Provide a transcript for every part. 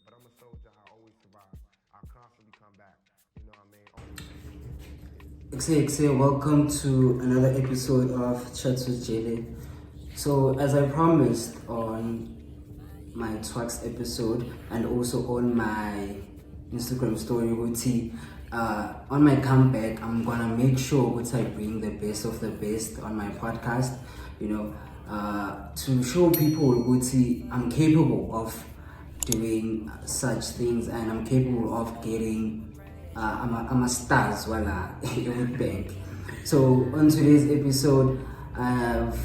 but I'm a soldier. I always survive. I constantly come back. You know what I mean? Ekse, welcome to another episode of Chats with Jele. So, as I promised on my Twax episode and also on my Instagram story, on my comeback, I'm gonna make sure I bring the best of the best on my podcast, to show people I'm capable of doing such things and I'm capable of getting I'm a star as well in Witbank. So on today's episode, I have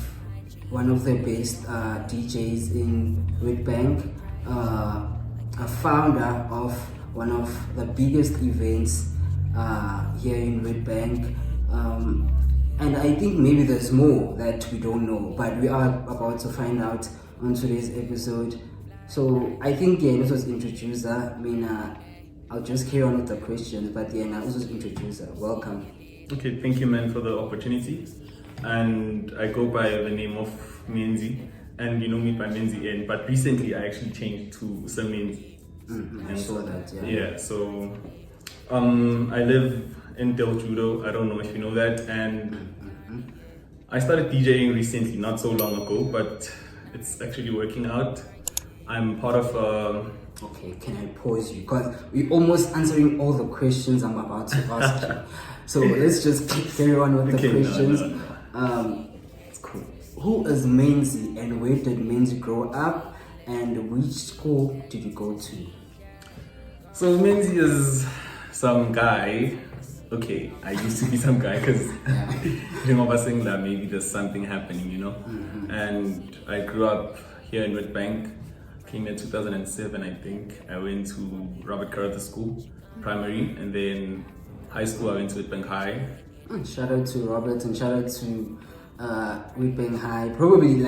one of the best DJs in Witbank, a founder of one of the biggest events here in Witbank. And I think maybe there's more that we don't know, but we are about to find out on today's episode. So I think this was introducer. I'll just carry on with the questions, but now this was introducer. Welcome. Okay, thank you, man, for the opportunity. And I go by the name of Menzi, and you know me by Menzi, but recently I actually changed to SirMenzi. I saw that. Yeah. So I live in Del Judo. I don't know if you know that, and I started DJing recently, not so long ago, but it's actually working out. I'm part of Okay, can I pause you? Because we're almost answering all the questions I'm about to ask you. So let's just carry on with the questions. It's cool. Who is Menzi and where did Menzi grow up and which school did you go to? So Menzi is some guy. Okay, I used to be some guy because you know, I was saying that maybe there's something happening, And I grew up here in Witbank. Came in 2007, I think. I went to Robert Carruthers School, primary, and then high school I went to Witbank High. Shout out to Robert and shout out to Witbank High. Probably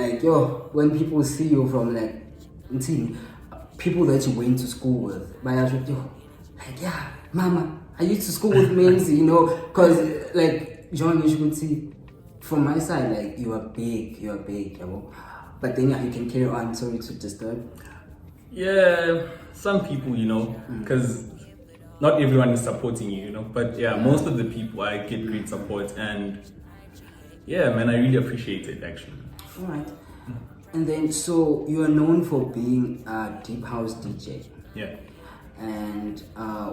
when people see you from people that you went to school with, Mama, I used to school with Menzi, because John, you should see from my side, you are big, but then you can carry on. Sorry to disturb. Yeah, some people, because not everyone is supporting you, But most of the people I get great support, and man, I really appreciate it actually. All right. And then, so you are known for being a deep house DJ. Yeah. And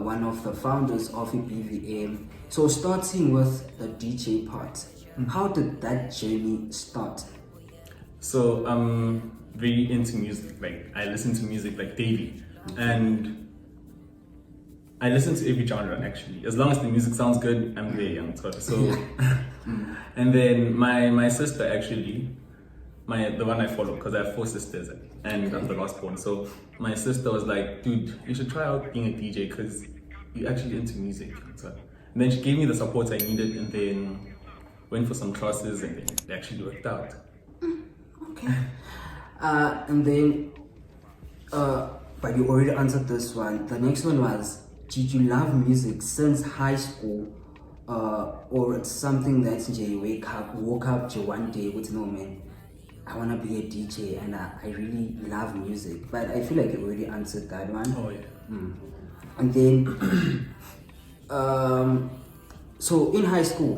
one of the founders of EPVM. So starting with the DJ part, how did that journey start? So I'm very into music. I listen to music daily, and I listen to every genre actually. As long as the music sounds good, I'm there, young Todd. So, and then my sister actually, the one I follow, because I have 4 sisters and I'm the last born. So my sister was like, dude, you should try out being a DJ because you're actually into music. So, and then she gave me the support I needed, and then went for some classes, and then it actually worked out. Okay. And then, but you already answered this one. The next one was, did you love music since high school? Or it's something that you woke up to one day with, no man, I want to be a DJ and I really love music. But I feel like you already answered that one. Oh yeah. And then, so in high school,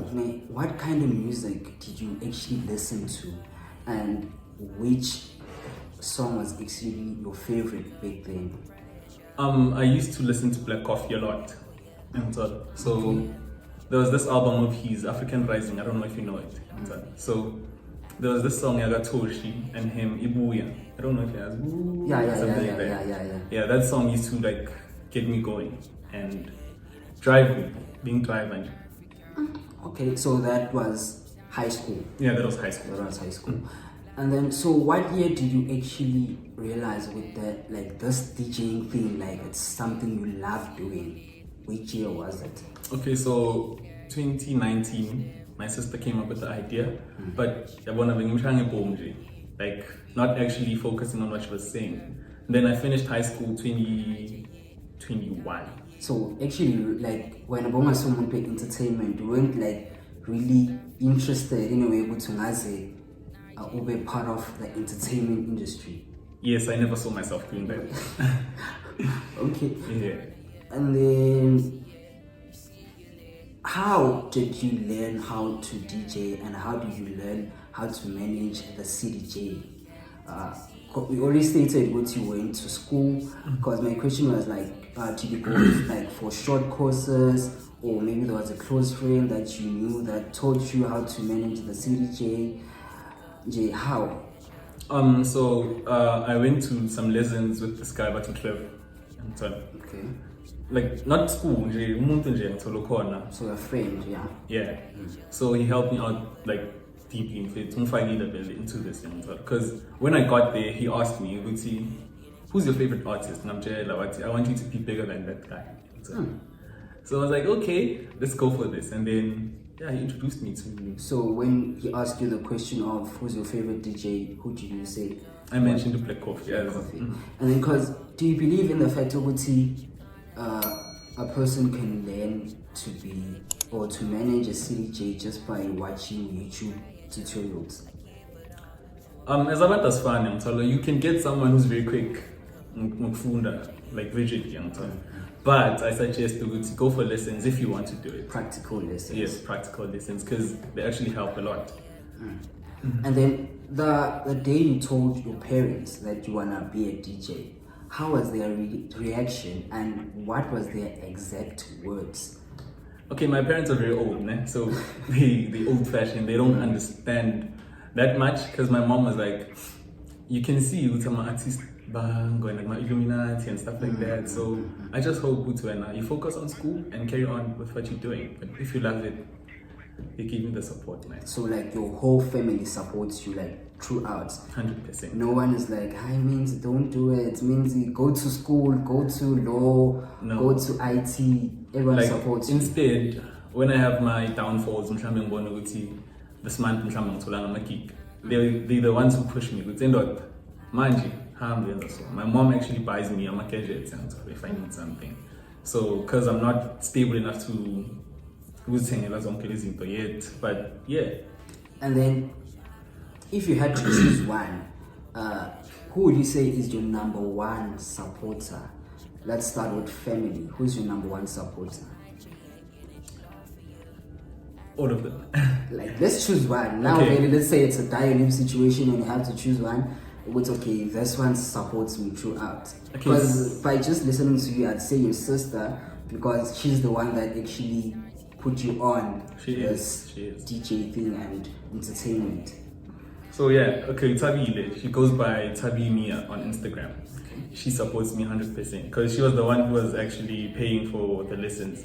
what kind of music did you actually listen to? And which song was actually your favorite back then? I used to listen to Black Coffee a lot. And so there was this album of his, African Rising, I don't know if you know it. So there was this song Toshi and him, Ibuya. I don't know if he has Yeah, that song used to get me going and drive me, being driven. Okay, so that was high school. Yeah, that was high school. And then, so what year did you actually realize with that, this DJing thing, it's something you love doing? Which year was it? Okay, so 2019, my sister came up with the idea, but not actually focusing on what she was saying. And then I finished high school 2021. So actually, when Obama someone play entertainment, you weren't really interested in a way to be part of the entertainment industry. Yes, I never saw myself doing that. Okay. Yeah. And then, how did you learn how to DJ, and how did you learn how to manage the CDJ? We already stated what you went to school, because my question was like, did you go like for short courses, or maybe there was a close friend that you knew that taught you how to manage the CDJ? How? So I went to some lessons with this guy, but Tonic. Okay. Like not school, nje, umuntu nje ngithola khona. So a friend, yeah. Yeah. So he helped me out like deeply into this, because when I got there, he asked me, who's your favorite artist? And I'm like, I want you to be bigger than that guy. So I was like, okay, let's go for this. And then yeah, he introduced me to. So when he asked you the question of who's your favorite DJ, who did you say? I mentioned the Black Coffee. Black Coffee. And then, because do you believe in the fact that a person can learn to be or to manage a CDJ just by watching YouTube tutorials? As about as fun, you can get someone who's very quick, like visually, but I suggest to go for lessons if you want to do it. Practical lessons. Yes, practical lessons, because they actually help a lot. And then the day you told your parents that you wanna be a DJ, how was their reaction, and what was their exact words? Okay, my parents are very old, so they old-fashioned. They don't understand that much, because my mom was like, you can see with some artists going like my Illuminati and stuff like that. So I just hope you focus on school and carry on with what you're doing. But if you love it, they give me the support, man. So like your whole family supports you like throughout? 100%. No one is like, hi Menzi, don't do it. Menzi, go to school, go to law, go to IT. Everyone like, supports you. Instead, when I have my downfalls, this month, they're the ones who push me. My mom actually buys me my gadgets if I need something. So, because I'm not stable enough to yet, but yeah. And then, if you had to choose one, who would you say is your number one supporter? Let's start with family. Who's your number one supporter? All of them. Like, let's choose one. Now, okay. Let's say it's a dire situation and you have to choose one. It's okay, this one supports me throughout. Because by just listening to you, I'd say your sister, because she's the one that actually put you on this DJ thing and entertainment. So yeah, okay, Tabile, she goes by Tabi Mia on Instagram. Okay. She supports me 100% because she was the one who was actually paying for the lessons.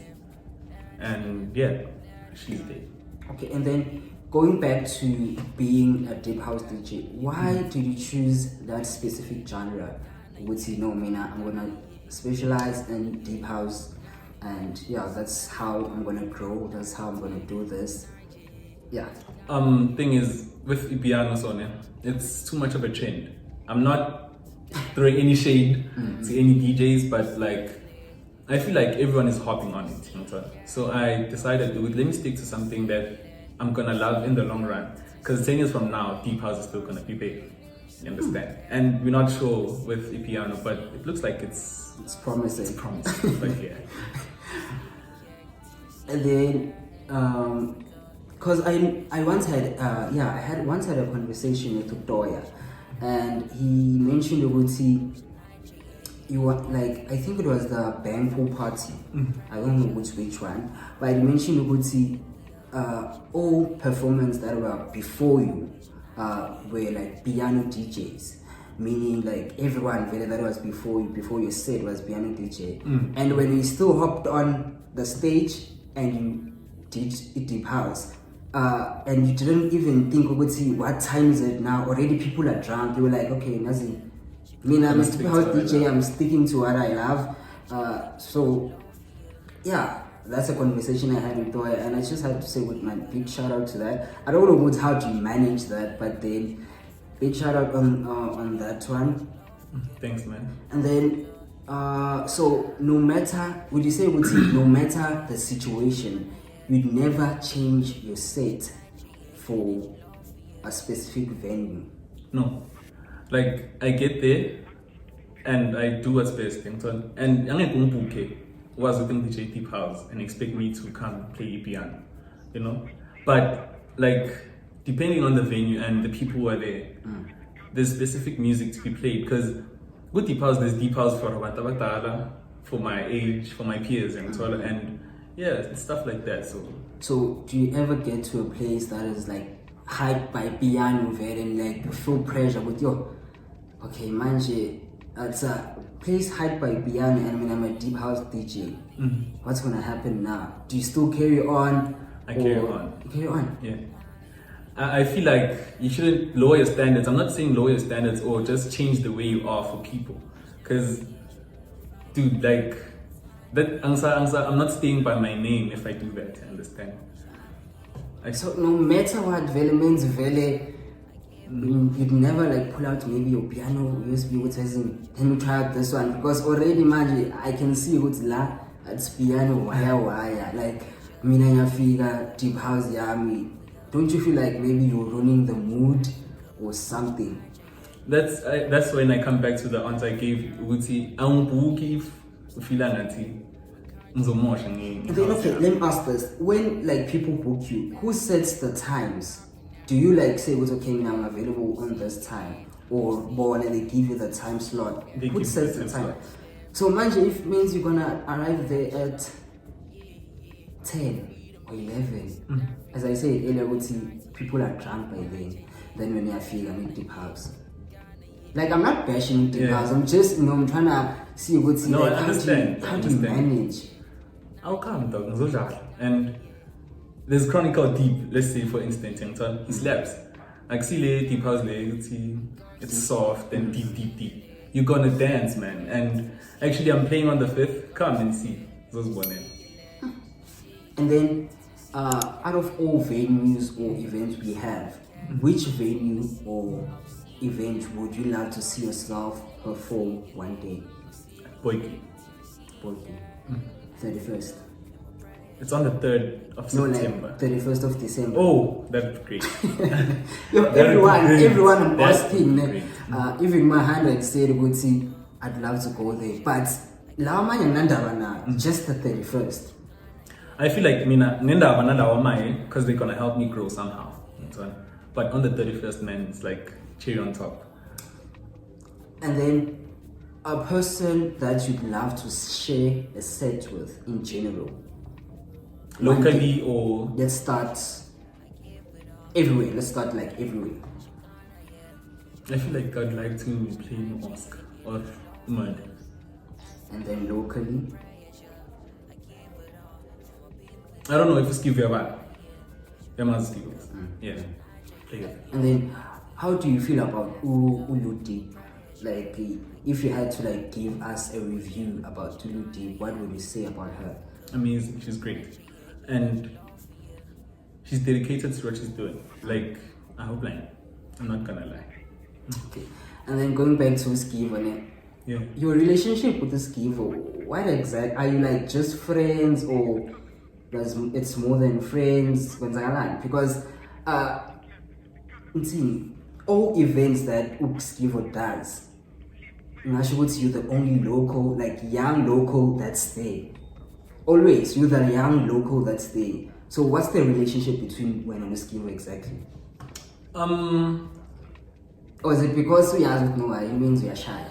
And yeah, she's there. Okay, and then going back to being a deep house DJ, why did you choose that specific genre? Which I'm gonna specialize in deep house, and yeah, that's how I'm gonna grow. That's how I'm gonna do this. Yeah. Thing is, with EPVM, it's too much of a trend. I'm not throwing any shade to any DJs, but like, I feel like everyone is hopping on it. So I decided, let me stick to something that I'm gonna love in the long run. Because 10 years from now, deep house is still gonna be big. You understand? And we're not sure with EPVM, but it looks like it's promising. It's promising. But yeah. And then, because I once had a conversation with Utoya, and he mentioned Uguti. You were like, I think it was the Bangpool party. I don't know which one, but he mentioned Uguti. All performers that were before you were like piano DJs, meaning like everyone that was before your set was piano DJ. And when you still hopped on the stage and you did deep house, and you didn't even think what time is it now? Already people are drunk. You were like, okay, nothing. I'm a deep house DJ. I'm sticking to what I love. So yeah. That's a conversation I had with Toya, and I just had to say with my big shout out to that. I don't know how to manage that, but then big shout out on that one. Thanks, man. And then so no matter no matter the situation, you'd never change your set for a specific venue. No, like I get there, and I do what's best. And I'm was within DJ Deep House and expect me to come play piano, you know. But like depending on the venue and the people who are there, there's specific music to be played. Because with Deep House, there's Deep House for abantu abadala, for my age, for my peers, and so on, and yeah, stuff like that. So do you ever get to a place that is like hyped by piano and like you feel pressure with your okay manje it's a place hyped by piano and when I'm a Deep House DJ, what's gonna happen now? Do you still carry on? I carry on. You carry on? Yeah. I feel like you shouldn't lower your standards. I'm not saying lower your standards or just change the way you are for people. Because, dude, like, that answer, I'm not staying by my name if I do that, you understand? So no matter what means you'd never like pull out maybe your piano USB which has in let me try out this one because already imagine I can see what's la it's piano wire like mina yafika Deep House yami. Don't you feel like maybe you're ruining the mood or something? That's when I come back to the answer I gave you. Uthi awubuki if ufila ngathi ngizomosha ngini. Okay, let me ask this. When like people book you, who sets the times? Do you like say what's okay now I'm available on this time? Or more and they give you the time slot? Who sets the time? So imagine if it means you're gonna arrive there at 10 or 11. As I said earlier, people are drunk by then when you feel I'm in Deep House. Like I'm not bashing Deep House, I'm just I'm trying to see what's no, like, I understand. how do you manage? I'll come dog, and there's Chronicle Deep, let's say for instance, he slaps. Like see Deep House it's soft and deep. You're gonna dance, man. And actually I'm playing on the 5th, come and see. Those Bonnevie. And then out of all venues or events we have, which venue or event would you love to see yourself perform one day? Boyki. 31st. It's on the 3rd of September. Like 31st of December. Oh, that'd be great. everyone I'm asking, even my hand like said, I'd love to go there. But just the 31st. I feel like because they're gonna help me grow somehow. But on the 31st, man, it's like cherry on top. And then a person that you'd love to share a set with in general. Locally or let's start everywhere. Let's start like everywhere. I feel like I'd like to play Mosque or Mud. And then locally. I don't know if it's give you a vibe. Yeah. And then how do you feel about Uludi? Like if you had to like give us a review about Uludi, what would you say about her? Amazing, she's great. And she's dedicated to what she's doing. Like I hope I'm not gonna lie. Okay. And then going back to Skivo, yeah. Your relationship with Skivo, what exactly are you like just friends or it's more than friends? Because all events that Skivo does, you're the only local, like young local that's there. Always, you're the young local that's there. So what's the relationship between when and Skivo exactly? Or is it because we are with Noah, it means we are shy?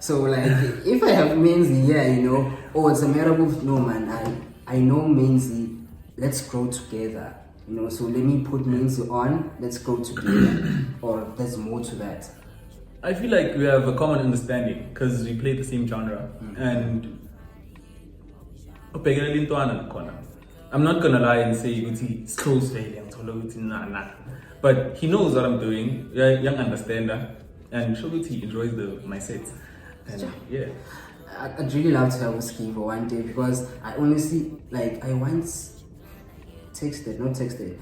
So like, if I have Menzi here, or it's a matter of no man, I know Menzi, let's grow together. So let me put Menzi on, let's grow together. Or there's more to that. I feel like we have a common understanding because we play the same genre. And I'm not gonna lie and say it's close nah. But he knows what I'm doing, young understander, and he enjoys my sets. And yeah. I'd really love to have Skivo one day because I honestly, like, I once texted,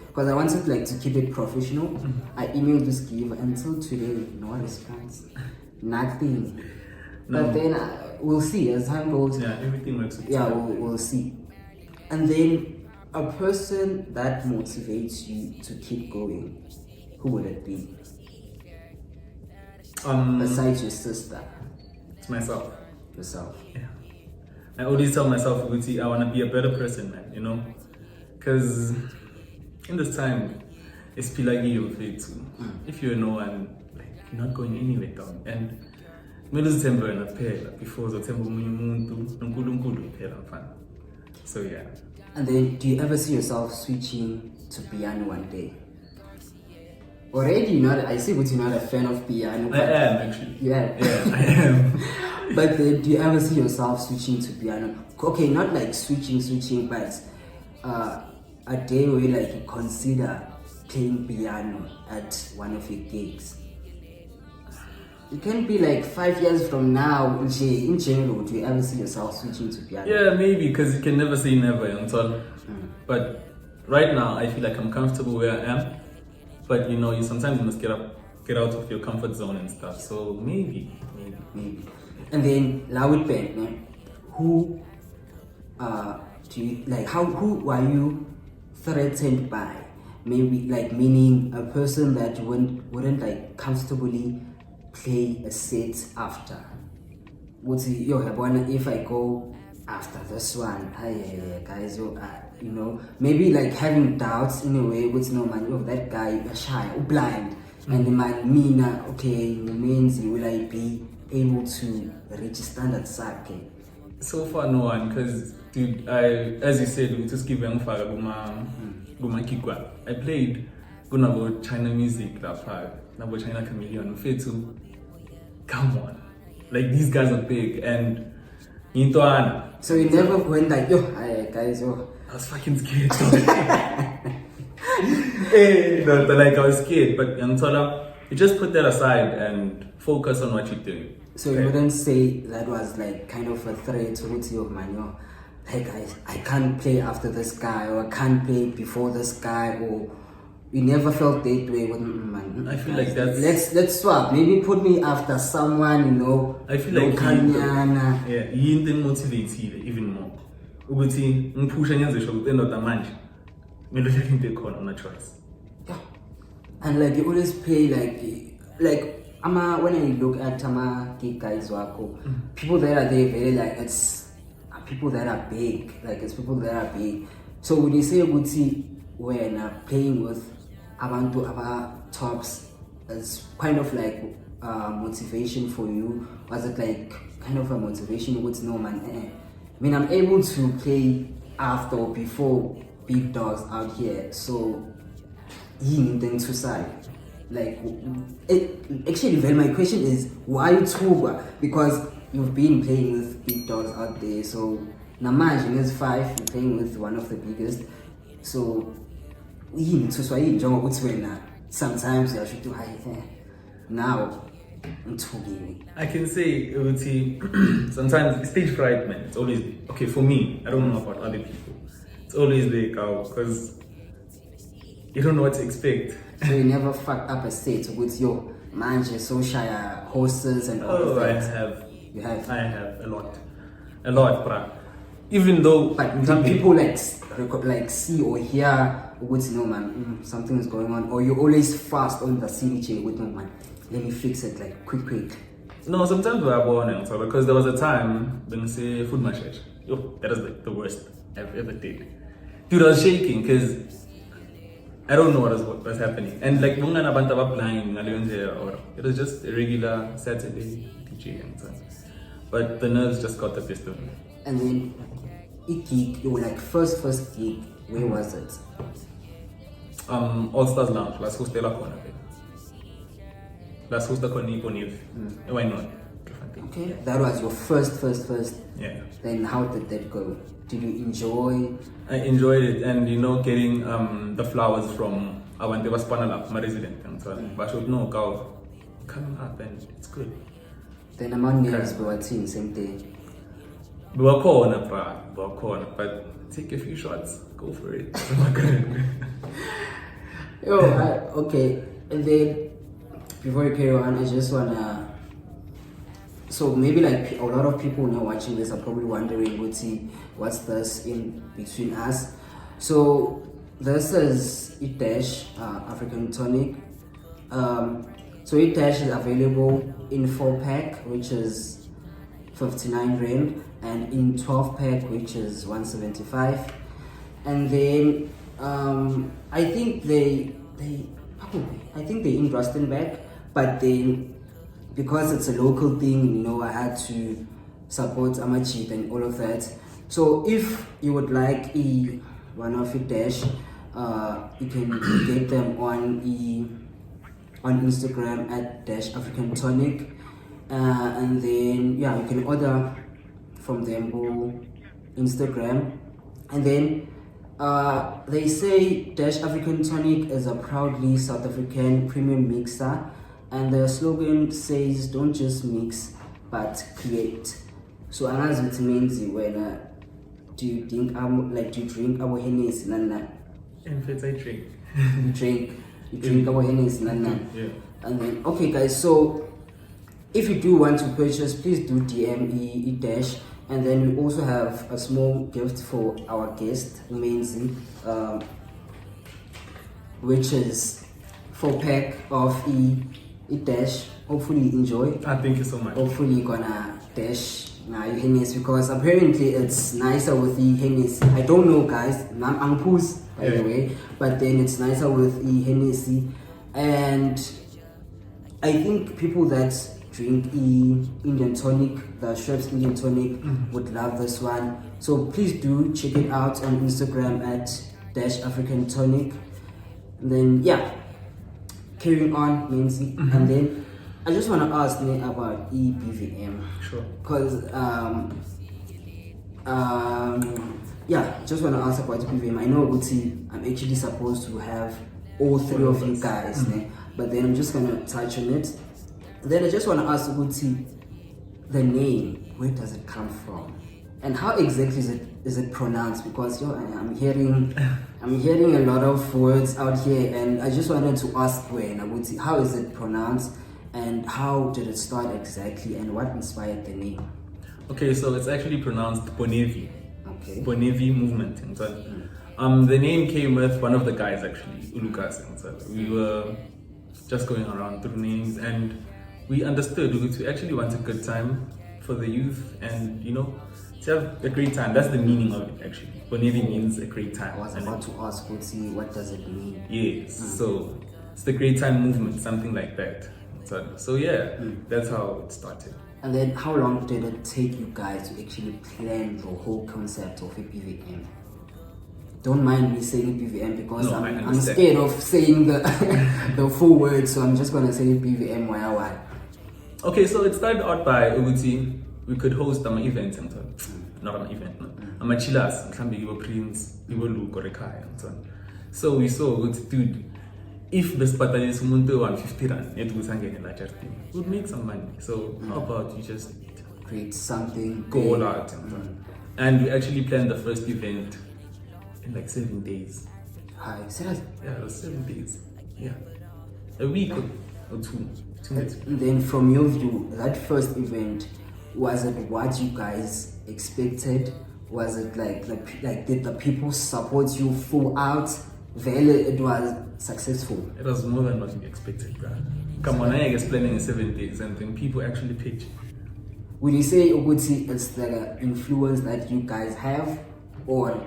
because I wanted like to keep it professional. I emailed Skivo until today, no response, nothing. No. But then we'll see as time goes. Yeah, everything works. Yeah, we'll see. And then a person that motivates you to keep going, who would it be? Besides your sister. It's myself. Yourself. Yeah. I always tell myself, Guti, I want to be a better person, man, you know? Because in this time, it's pilagi of it too. If you're no one, like, you're not going anywhere down. And September and a before September, so yeah. And then, do you ever see yourself switching to piano one day? Already, I see that you're not a fan of piano. I am actually. Yeah, I am. But then, do you ever see yourself switching to piano? Okay, not like switching, but a day where like you consider playing piano at one of your gigs. It can be like 5 years from now. In general, do you ever see yourself switching to piano? Yeah, maybe, because you can never say never, But right now, I feel like I'm comfortable where I am. But you sometimes must get out of your comfort zone and stuff. So maybe. And then Witbank, man, who do you like? Who are you threatened by? Maybe like meaning a person that wouldn't like comfortably play a set after. Would say, if I go after this one, guys, maybe like having doubts in a way, with no man, that guy shy or blind, and the man mean okay, means will I be able to reach standards? Okay. So far, no one, because dude, as you said, we just give young father I played about China music, about China Chameleon, Fetu. Come on, like these guys are big, and so you never went like, guys, I was fucking scared. Like I was scared, but you just put that aside and focus on what you're doing. So you wouldn't say that was like kind of a threat to your man, like I can't play after this guy, or I can't play before this guy, or you never felt that way with man. I feel like that's let's swap. Maybe put me after someone, I feel like you didn't motivate even more. Uguti ngipusha ngiyazisho ukuthi endoda manje kumele uhlale into ekhona una choice. Yeah. And like you always play like when I look at gig guys wako, people that are there very like it's people that are big, like it's people that are big. So when you say Uguti when playing with abantu aba tops, it's kind of like motivation for you. Was it like kind of a motivation with no man? I mean, I'm able to play after or before big dogs out here, so you need them to side. Like, actually, well, my question is, why Tuba? Because you've been playing with big dogs out there, so Namaj is 5, you're playing with one of the biggest, so you need to sometimes you should do high there. Now, I can say sometimes stage fright, man. It's always okay for me. I don't know about other people. It's always there, because you don't know what to expect. So you never fucked up a set with your manager, social horses and all of that. I have a lot, bruh. Even though, but do people like see or hear what's man, something is going on, or you always fast on the CDJ with no man. Let me fix it like quick. No, sometimes we are born and so, because there was a time when I say food massage. That is like the worst I've ever did. Dude, I was shaking because I don't know what was happening. And like blind, or it was just a regular Saturday DJ and so. But the nerves just got the best of me. And then gig, you were like first gig, where was it? All Stars Lounge, Las Hostela Corner. That's who's the Bonnevie. Why not? Okay, that was your first. Yeah. Then how did that go? Did you enjoy? I enjoyed it, and getting the flowers from Awante was my resident, and so but I should know coming up, and it's good. Then among names we were seeing same day. We were corner, but take a few shots, go for it. Okay, and then. Before you carry on, I just wanna. So maybe like a lot of people now watching this are probably wondering, what's this in between us? So this is African Tonic. So is available in 4-pack, which is 59 rand, and in 12 pack, which is 175. And then I think they in Rustenburg, but then because it's a local thing, you know, I had to support Amachit and all of that. So if you would like one of the dash, you can get them on Instagram at African Tonic, and then yeah, you can order from them on Instagram. And then they say African Tonic is a proudly South African premium mixer, and the slogan says don't just mix but create. So as it means when do you drink our Hennessy nana? In fact, I drink. You drink our Hennessy nana. Yeah. And then okay guys, so if you do want to purchase, please do DM dash. And then we also have a small gift for our guest, Menzi, which is 4-pack of dash. Hopefully you enjoy. Thank you so much. Hopefully you're gonna dash your Hennessy, because apparently it's nicer with the Hennessy. I don't know guys, I'm Poos by the way, but then it's nicer with the Hennessy. And I think people that drink Indian tonic, the Schweppes Indian tonic, would love this one. So please do check it out on Instagram at African Tonic. And then yeah, carrying on, Menzi. And then I just want to ask me about EPVM. Sure. Because yeah, just want to ask about EPVM. I know Uti, I'm actually supposed to have all three of you guys, but then I'm just gonna touch on it. Then I just want to ask Uti, the name, where does it come from, and how exactly is it pronounced? Because I'm hearing a lot of words out here, and I just wanted to ask Uti, how is it pronounced, and how did it start exactly, and what inspired the name? Okay, so it's actually pronounced Bonnevie. Okay. Bonnevie movement. The name came with one of the guys actually, Lucas. We were just going around through names, and we understood we actually want a good time for the youth, and you know, to have a great time. That's the meaning of it actually. Bonnevie means a great time. I was about to ask Uti, what does it mean? Yes, so it's the great time movement, something like that. So yeah, that's how it started. And then how long did it take you guys to actually plan the whole concept of EPVM? Don't mind me saying EPVM because No, I'm scared of saying the the full word, so I'm just gonna say EPVM why. Okay, so it started out by Uguti. We could host an event, not an event, no. I'm a chillas, you were Prince, you were Luke or Ekse, and so on. So we saw, dude, if the Spartan is 150 rand, it would hang in a larger thing. We would make some money. So how about you just create something, go all out? And we actually planned the first event in like 7 days. Hi, serious? Yeah, it was 7 days. Yeah. A week or two. 2 weeks. And then from your view, that first event, was it what you guys expected? Was it like did the people support you full out? It was successful. It was more than what we expected, bro. Come on, I was planning in 7 days, and then people actually pitch. Would you say Uguti, it's the influence that you guys have, or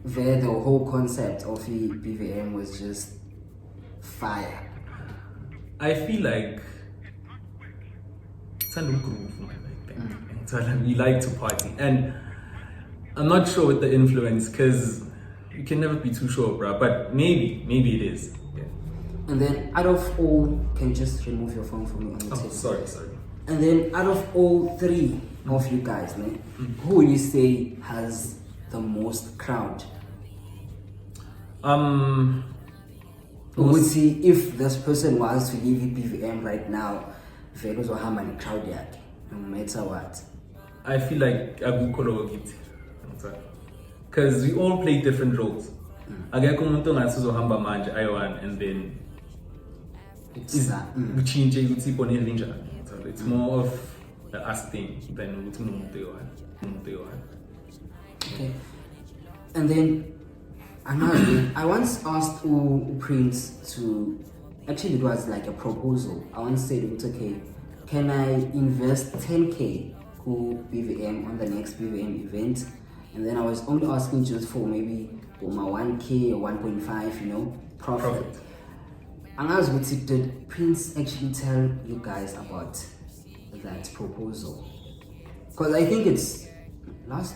the whole concept of the BVM was just fire? I feel like we like to party, and I'm not sure with the influence because you can never be too sure, bro. But maybe it is. Yeah. And then out of all, can you just remove your phone from me on the table? Sorry. And then out of all three of you guys, man, who would you say has the most crowd? Who would see if this person was to leave EPVM right now, Velos or Hamani crowd yet, no matter what? I feel like I will call it. Because we all play different roles. And then it's more of the us thing than okay. And then another thing, I once asked Prince to, actually it was like a proposal. I once said, okay, can I invest 10K who BVM on the next BVM event, and then I was only asking just for maybe my 1K or 1.5, you know, profit. And did Prince actually tell you guys about that proposal? Because I think it's last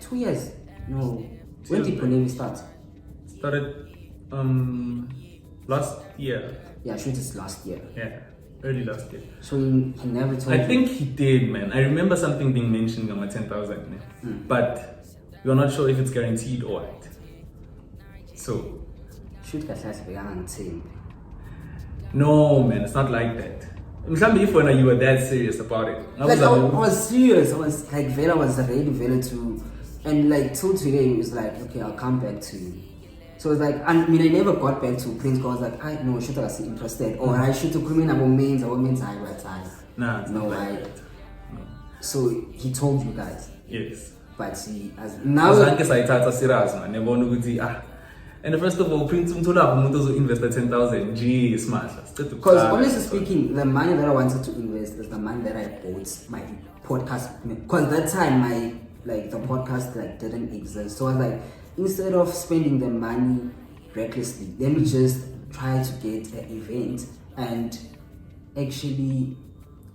2 years. No, when did Bonnevie start? Started last year. Yeah, sure, it's last year. Yeah, early last year. So he never told I you? think he did, man. I remember something being mentioned on my 10,000, but you're not sure if it's guaranteed or what. So, Shoot kahle no, man, it's not like that. Maybe if when you were that serious about it. like I was serious. I was like, Vela was ready to, and like till today it was like, okay, I'll come back to you. So it's like, I mean, I never got back to Prince because I was like, I know, should I see interested or I should have come in about means I time. Nah, it's no, not like right? that. No. So he told you guys. Yes. But he as now. Serious, man. And first of all, Prince invested 10,000 G smart. Because honestly speaking, the money that I wanted to invest is the money that I bought my podcast. Because that time the podcast didn't exist. So I was like, instead of spending the money recklessly, let me just try to get an event and actually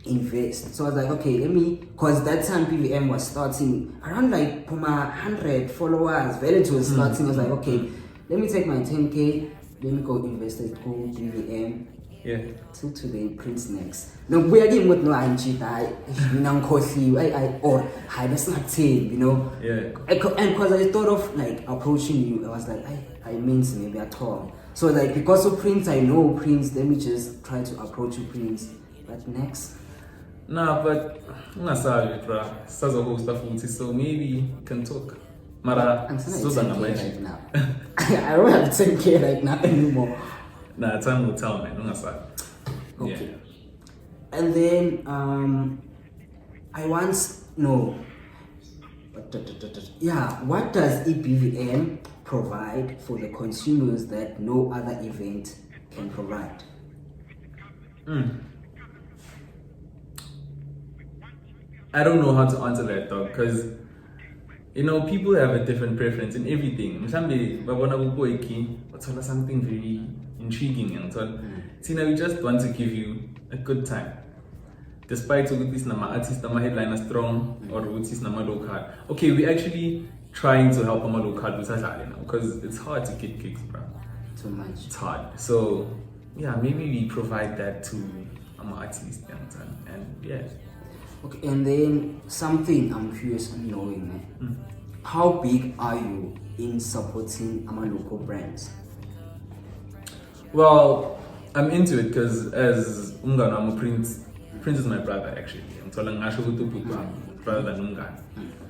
invest. So I was like, okay, because that time BVM was starting around 100 followers. Very to starting. I was like, okay, let me take my 10K, let me go invest it, go BVM. Yeah. Till today, Prince next. No, we are getting with no anchi, or that's not team, you know. Yeah. And because I thought of approaching you, I was like, I means maybe at all. So because of Prince, I know Prince. Let me just try to approach you, Prince. But next. Nah, but I'm not sorry, bro. It's a whole stuff, so maybe we can talk. Mara, I'm Susan, right now. I don't have 10K right now anymore. Nah, time will tell, man. I'm not sorry. Okay. Yeah. And then I once know. Yeah, what does EPVM provide for the consumers that no other event can provide? I don't know how to answer that though, because people have a different preference in everything. Maybe something very intriguing and so on. We just want to give you a good time. Despite this nama artist nama headliner strong or this nama local. Okay, we're actually trying to help our local because it's hard to get gigs, bro. Too much. It's hard. So yeah, maybe we provide that to our artists and yeah. Okay, and then something I'm curious on knowing, how big are you in supporting our local brands? Well, I'm into it because as Ungana, I'm a Prince is my brother actually. I'm telling brother than Ungan.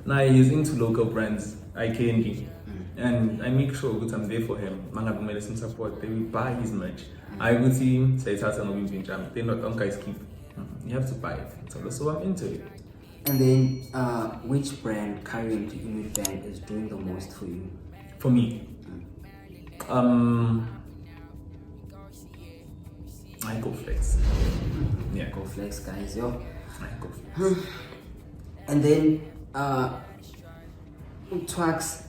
Now he's into local brands, EyeCandy, and I make sure that I'm there for him. Manga medicine support, they will buy his merch. I would see him say they're not on guys keep. You have to buy it. So I'm into it. And then, which brand currently in Witbank is doing the most for you? For me, I go flex. Yeah, Go flex, guys, yo. I go flex. And then, Twax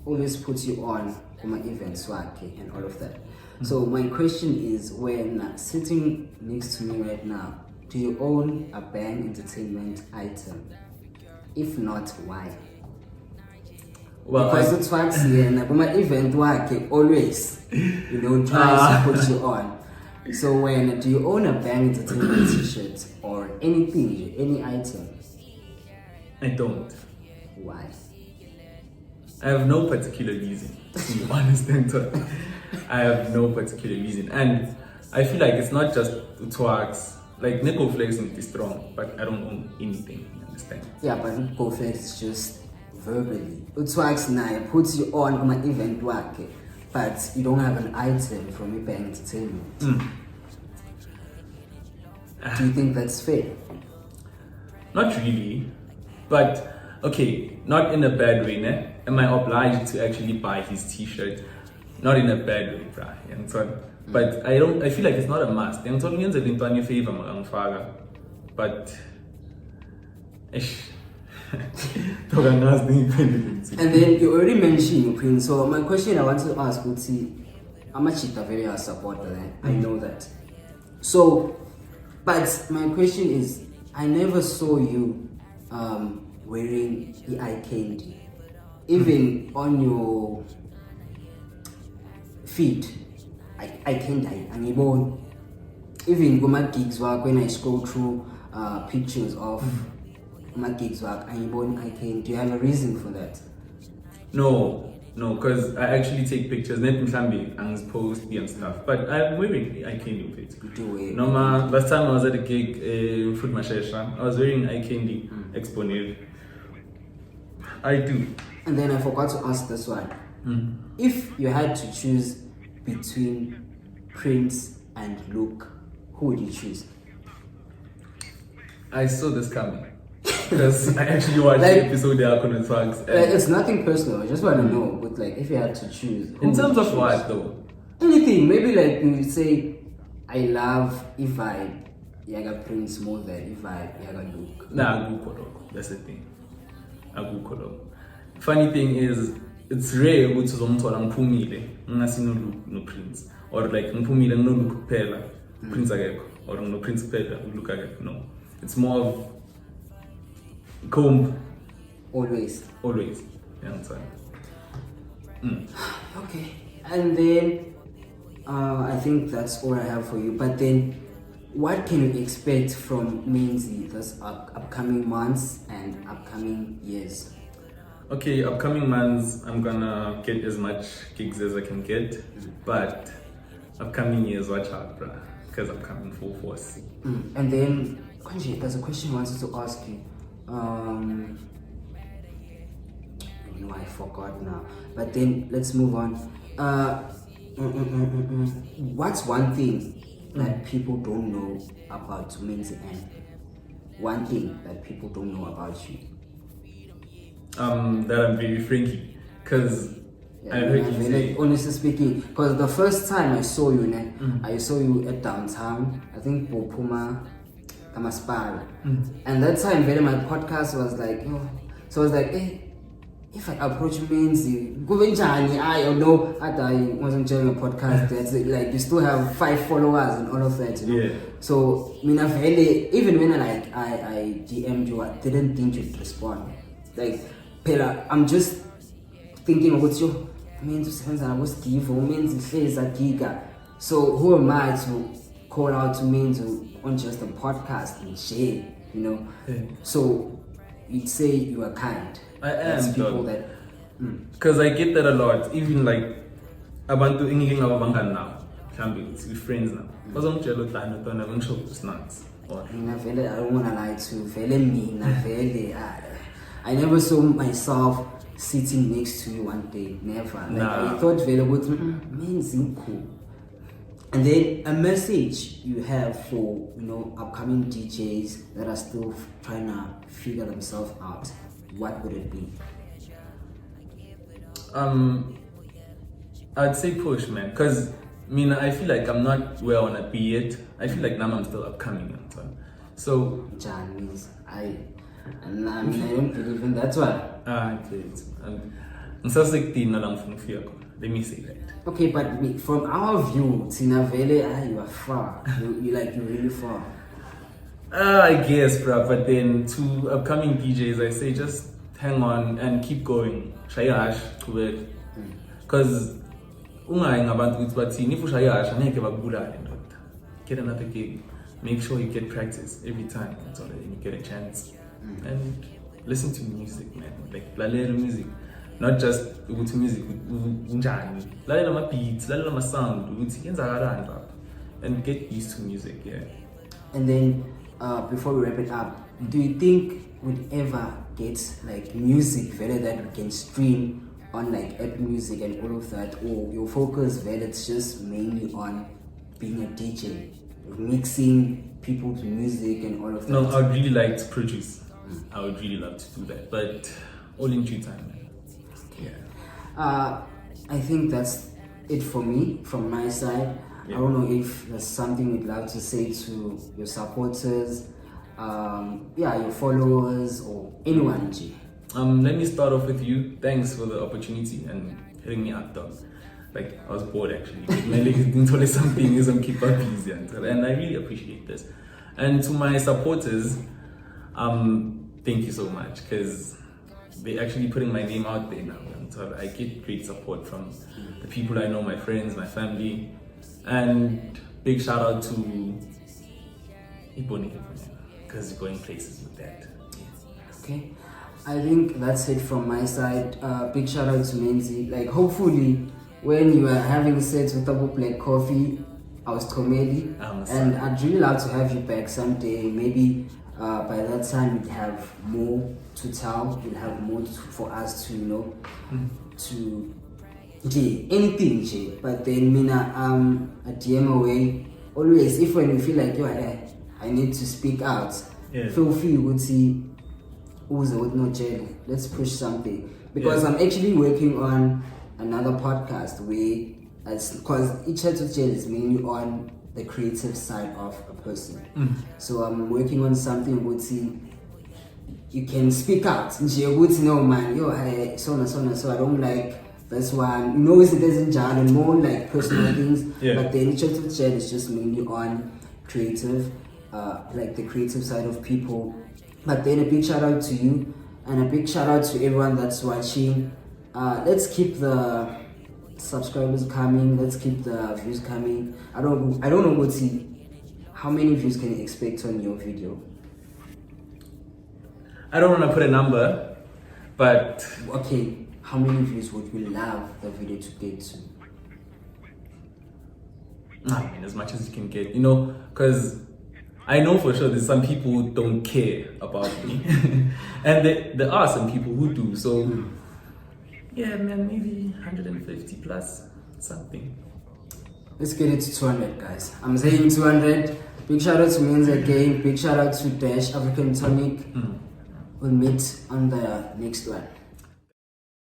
always puts you on my events, and all of that. So my question is, when sitting next to me right now, do you own a Bang Entertainment item? If not, why? Well, because it's Twax here, and my event always, tries to put you on. So when do you own a Bang Entertainment t-shirt or anything, any item? I don't. Why? I have no particular reason, to be honest. I have no particular reason, and I feel like it's not just Twax. Like Nico Flex is strong, but I don't own anything. You understand? Yeah, but Nico Flex is just verbally. Twax now puts you on my event work, but you don't have an item from your Bang Entertainment. Do you think that's fair? Not really, but okay, not in a bad way. Ne? Am I obliged to actually buy his T-shirt? Not in a bad way, bruh. But I feel like it's not a must. I'm telling you, it's a favor, but And then you already mentioned Prince. So my question I want to ask would see how much it very a supporter. I know that. So, but my question is, I never saw you wearing the EyeCandy, even on your feed. EyeCandy, and even go my gigs work when I scroll through pictures of my gigs work and EyeCandy. Do you have a reason for that? No, because I actually take pictures. Net mhlambi post and stuff. But I'm wearing EyeCandy with it. You do it. No, last time I was at a gig in Food Mashesha, I was wearing EyeCandy Gigs Bonnevie. I do. And then I forgot to ask this one. If you had to choose between Prince and Luke, who would you choose? I saw this coming. Because I actually watched Like- the episode they are on the tracks. It's nothing personal. I just want to know. But like, if you had to choose, who In would terms you of choose? what though? Anything. Maybe like you say, I love if I Yaga Prince more than if I Yaga Luke. Nah, I go Kolo. That's the thing. I go Kolo. Funny thing is, it's rare ukuthi uzomthola ngiphumile ngingasino no Prince, or like ngiphumile no Luke kuphela Prince akekho, or no Prince kuphela Luke akekho. No, it's more of comb Always. always. You understand? Okay. And then I think that's all I have for you. But then, what can you expect from Menzi this upcoming months and upcoming years? Okay, upcoming months I'm gonna get as much gigs as I can get, but upcoming years, watch out, bruh, because I'm coming full force. And then, Kanji, there's a question I wanted to ask you. No, I forgot now. But then let's move on. What's one thing that people don't know about Menzi, and one thing that people don't know about you? That I'm very franky, because I heard you say. Honestly speaking, because the first time I saw you, I saw you at downtown. I think Popuma, Kamaspal, and that time, my podcast was like, so I was like, hey, if I approach Menzi, I don't know. I wasn't doing a podcast. That's it. Like you still have 5 followers and all of that. You know? Yeah. So even when I DM'd you, I didn't think you'd respond. Like, Pela, I'm just thinking about you. Menzi Senza was Steve or Menzi Feza Giga. So who am I to call out to Menzi on just a podcast and share? You know. Yeah. So you'd say you are kind. I There's am, people dog. that. Because I get that a lot. Even like, abantu ingling ababangani now. We're friends now. Because I'm jealous that I'm not going to show snacks. Or I don't want to lie to me. I never saw myself sitting next to you one day. Never. Like, Nah. I thought very good. Menzi cool. And then a message you have for upcoming DJs that are still trying to figure themselves out. What would it be? I'd say push, man. Because I feel like I'm not where I want to be yet. I feel like now I'm still upcoming. So John means I don't believe in that one. Let me say that. Okay, but from our view, Tina Vele, you are far. You're really far. I guess, bro. But then to upcoming DJs, I say just hang on and keep going. Shayash to it. Because get another gig. Make sure you get practice every time until you get a chance. And listen to music, man. Like lalela music. Not just ukuthi music unjani. Lalela my beats, lalela my sound, ukuthi yenzakalani baba. And get used to music, yeah. And then before we wrap it up, do you think we'd ever get like music better that we can stream on like app music and all of that, or your focus better it's just mainly on being a DJ, mixing people's music and all of that? No, I'd really like to produce. I would really love to do that, but all in due time, man. Yeah. I think that's it for me, from my side. Yeah. I don't know if there's something you'd love to say to your supporters, your followers or anyone, G? Let me start off with you. Thanks for the opportunity and hitting me up, dog. Like, I was bored actually. My legs didn't tell me something, some keep up easy, and I really appreciate this. And to my supporters, thank you so much, because they're actually putting my name out there now. And so I get great support from the people I know, my friends, my family. And big shout out to Bonnevie, because you're going places with that. Okay, I think that's it from my side. Big shout out to Menzi. Like, hopefully when you are having sets with Double Black Coffee, I was Tomeli, and I'd really love to have you back someday. Maybe by that time we'd have more to tell, we'll have more for us to, you know, to anything, but then Mina, a DM away. Always, if when you feel like I need to speak out, feel free, you would see who's with no jail. Let's push something, because I'm actually working on another podcast where, because ChatsWithJele is mainly on the creative side of a person. So I'm working on something would see you can speak out. No man, so I don't like this one. No, it doesn't jar and more like personal things. But then ChatsWithJele is just mainly on creative, like the creative side of people. But then a big shout out to you and a big shout out to everyone that's watching. Let's keep the subscribers coming. Let's keep the views coming. I don't know what how many views can you expect on your video? I don't want to put a number, but okay, how many views would we love the video to get to? I mean, as much as you can get, you know, because I know for sure there's some people who don't care about me, and there are some people who do. So yeah, man, maybe 150 plus something. Let's get it to 200, guys. I'm saying 200. Big shout out to Menzi again. Big shout out to Dash African Tonic. We'll meet on the next one.